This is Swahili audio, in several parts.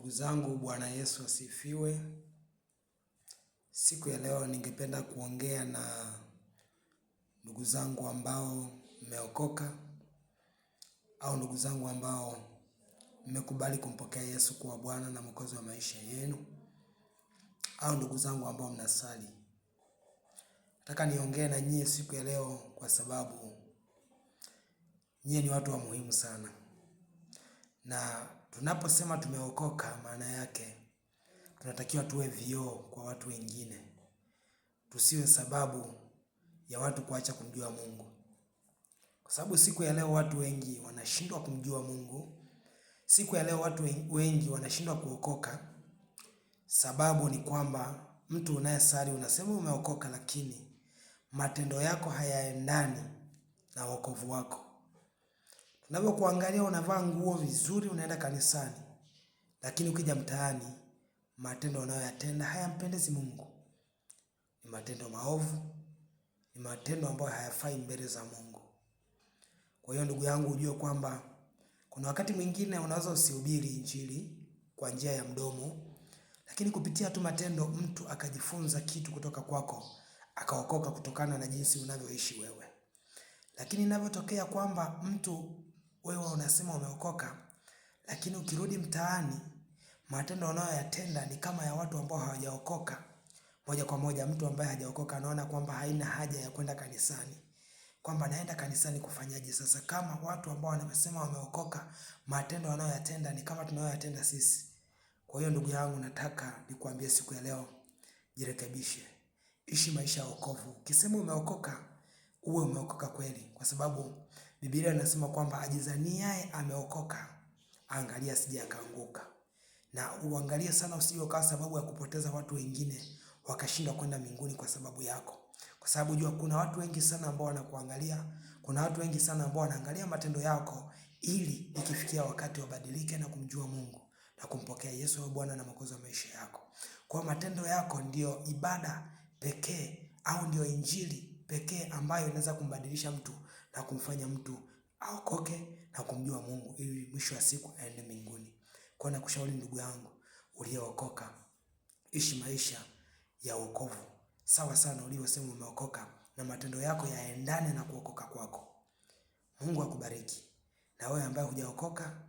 Ndugu zangu, Bwana Yesu asifiwe. Siku ya leo ningependa kuongea na ndugu zangu ambao mmeokoka au ndugu zangu ambao mmekubali kumpokea Yesu kuwa Bwana na Mwokozi wa maisha yenu, au ndugu zangu ambao mnasali. Nataka niongee na nyie siku ya leo kwa sababu nyie ni watu wa muhimu sana. Na tunaposema tumeokoka, maana yake tunatakiwa tuwe vioo kwa watu wengine. Tusiwe sababu ya watu kuacha kumjua Mungu. Kwa sababu siku ya leo watu wengi wanashindwa kumjua Mungu. Siku ya leo watu wengi wanashindwa kuokoka. Sababu ni kwamba mtu unayesali unasema umeokoka, lakini matendo yako hayaendani na wokovu wako. Tunapokuangalia unavaa nguo vizuri, unaenda kanisani, lakini ukija mtaani matendo unayoyatenda hayampendezi Mungu. Ni matendo maovu, ni matendo ambayo hayafai mbele za Mungu. Kwa hiyo ndugu yangu, ujue kwamba kuna wakati mwingine unaweza usihubiri injili kwa njia ya mdomo, lakini kupitia tu matendo mtu akajifunza kitu kutoka kwako, akaokoka kutokana na jinsi unavyoishi wewe. Lakini inavyotokea kwamba mtu wewe unasema umeokoka, lakini ukirudi mtaani matendo unayoyatenda ni kama ya watu ambao hawajaokoka, moja kwa moja mtu ambaye hajaokoka anaona kwamba haina haja ya kwenda kanisani. Kwamba naenda kanisani kufanyaje sasa kama watu ambao wanasema wameokoka matendo wanayoyatenda ni kama tunayoyatenda sisi. Kwa hiyo ndugu yangu, nataka nikuambie siku ya leo, jirekebishe. Ishi maisha ya wokovu. Ukisema umeokoka, uwe umeokoka kweli, kwa sababu Biblia inasema kwamba ajizaniaye ameokoka angalia asije akaanguka. Na uangalie sana usije ukawa sababu ya kupoteza watu wengine wakashindwa kwenda mbinguni kwa sababu yako. Kwa sababu jua kuna watu wengi sana ambao wanakuangalia, kuna watu wengi sana ambao wanaangalia matendo yako ili ikifikia wakati wabadilike na kumjua Mungu na kumpokea Yesu awe Bwana na Mwokozi wa maisha yako. Kwa matendo yako ndio ibada pekee au ndio injili pekee ambayo inaweza kumbadilisha mtu na kumfanya mtu aokoke na kumjua Mungu ili mwisho wa siku aende mbinguni. Kwa nakushauri ndugu yangu uliyeokoka, ishi maisha ya wokovu. Sawa sana ulivyosema umeokoka, na matendo yako yaendane na kuokoka kwako. Mungu akubariki. Na wewe ambaye hujaokoka,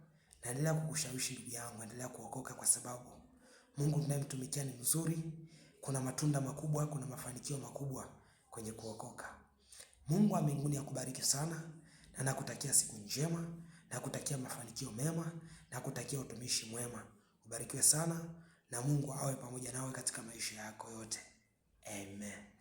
naendelea kukushawishi ndugu yangu, endelea kuokoka, kwa sababu Mungu tunayemtumikia ni mzuri. Kuna matunda makubwa, kuna mafanikio makubwa kwenye kuokoka. Mungu wa mbinguni akubariki sana, na nakutakia siku njema, nakutakia mafanikio mema, nakutakia utumishi mwema. Ubarikiwe sana na Mungu awe pamoja nawe katika maisha yako yote. Amen.